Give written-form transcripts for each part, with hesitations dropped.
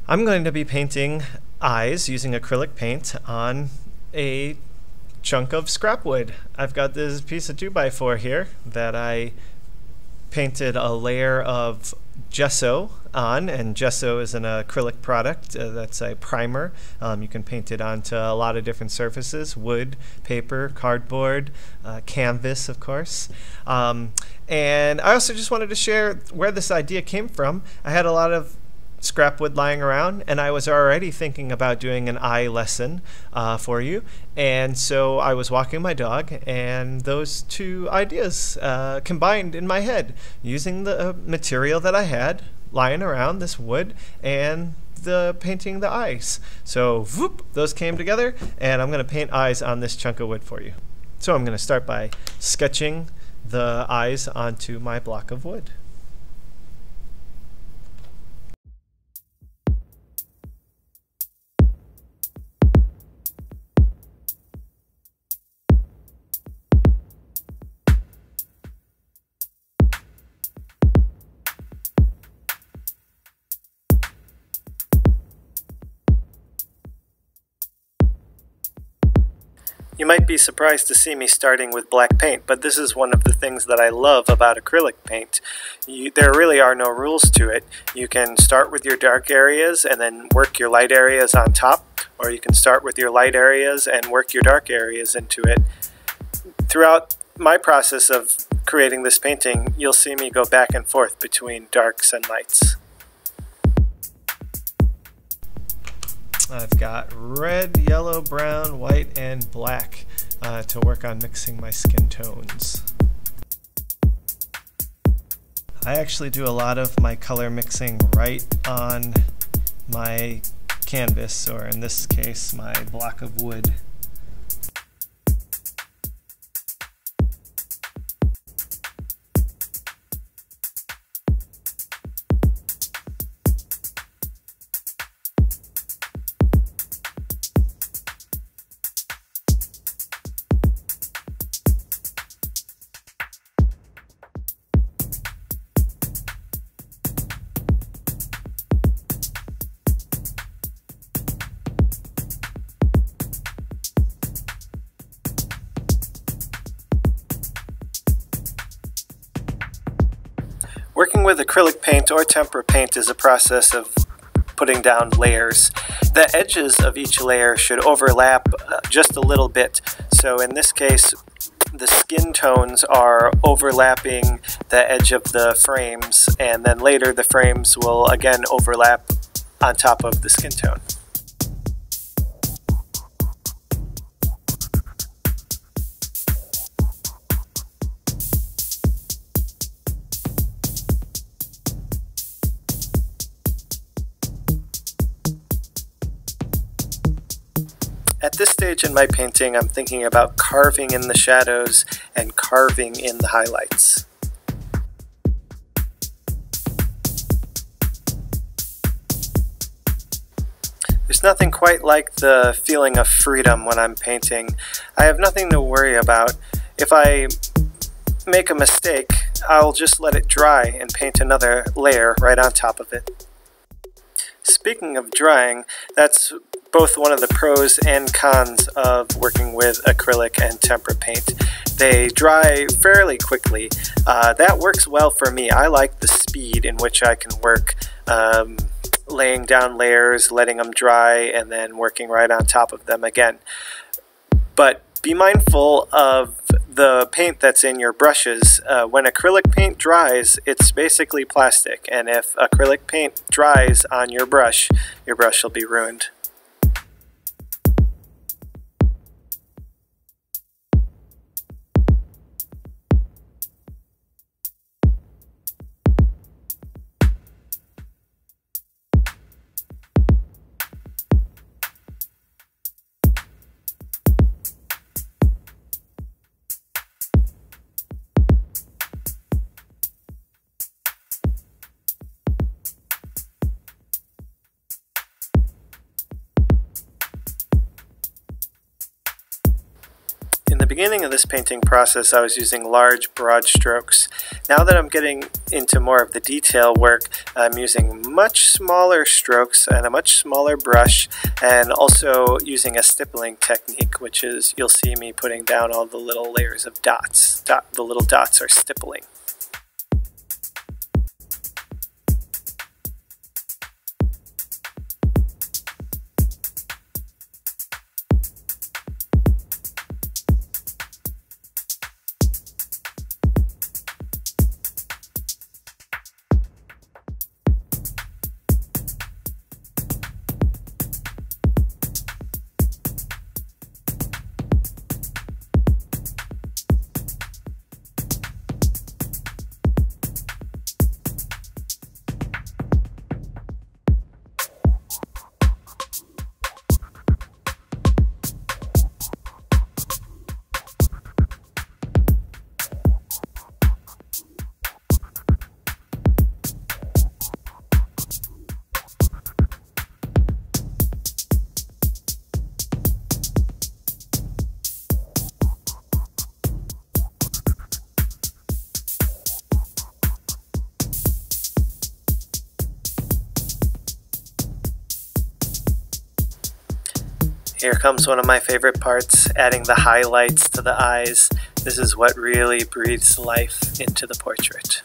I'm going to be painting eyes using acrylic paint on a chunk of scrap wood. I've got this piece of 2x4 here that I painted a layer of gesso on, and gesso is an acrylic product that's a primer. You can paint it onto a lot of different surfaces: wood, paper, cardboard, canvas, of course. And I also just wanted to share where this idea came from. I had a lot of scrap wood lying around, and I was already thinking about doing an eye lesson for you. And so I was walking my dog, and those two ideas combined in my head, using the material that I had lying around, this wood, and the painting the eyes. So whoop, those came together, and I'm going to paint eyes on this chunk of wood for you. So I'm going to start by sketching the eyes onto my block of wood. You might be surprised to see me starting with black paint, but this is one of the things that I love about acrylic paint. There really are no rules to it. You can start with your dark areas and then work your light areas on top, or you can start with your light areas and work your dark areas into it. Throughout my process of creating this painting, you'll see me go back and forth between darks and lights. I've got red, yellow, brown, white, and black to work on mixing my skin tones. I actually do a lot of my color mixing right on my canvas, or in this case, my block of wood. Working with acrylic paint or tempera paint is a process of putting down layers. The edges of each layer should overlap just a little bit. So in this case, the skin tones are overlapping the edge of the frames, and then later the frames will again overlap on top of the skin tone. At this stage in my painting, I'm thinking about carving in the shadows and carving in the highlights. There's nothing quite like the feeling of freedom when I'm painting. I have nothing to worry about. If I make a mistake, I'll just let it dry and paint another layer right on top of it. Speaking of drying, that's both one of the pros and cons of working with acrylic and tempera paint. They dry fairly quickly. That works well for me. I like the speed in which I can work, laying down layers, letting them dry, and then working right on top of them again. But be mindful of the paint that's in your brushes. When acrylic paint dries, it's basically plastic, and if acrylic paint dries on your brush will be ruined. beginning of this painting process, I was using large, broad strokes. Now that I'm getting into more of the detail work, I'm using much smaller strokes and a much smaller brush, and also using a stippling technique, which is, you'll see me putting down all the little layers of dots. The little dots are stippling. Here comes one of my favorite parts, adding the highlights to the eyes. This is what really breathes life into the portrait.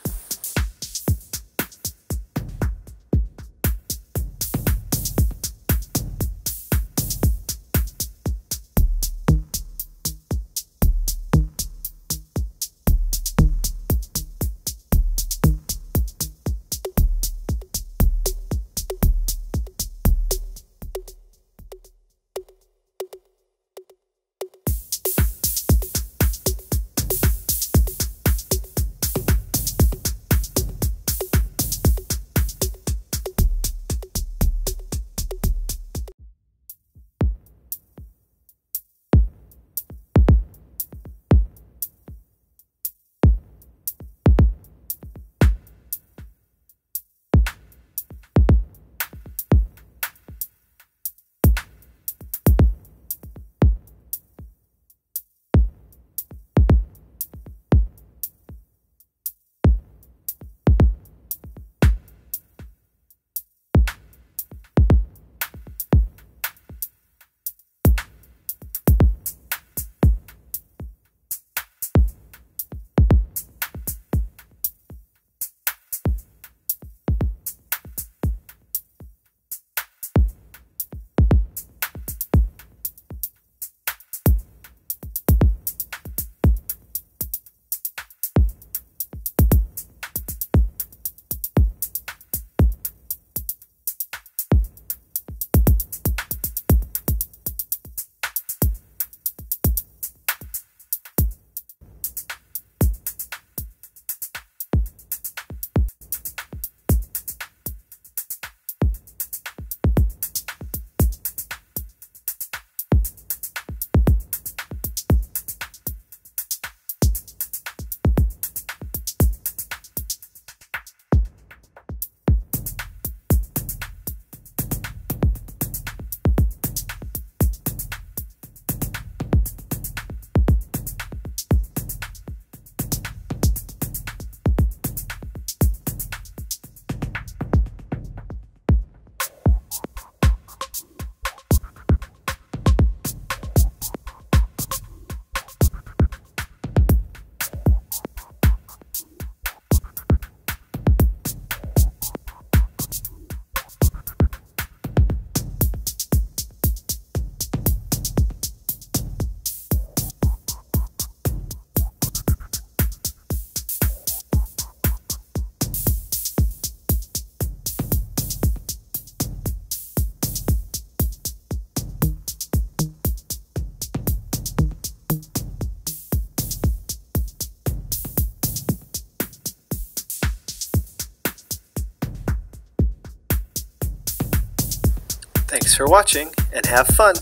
Thanks for watching, and have fun!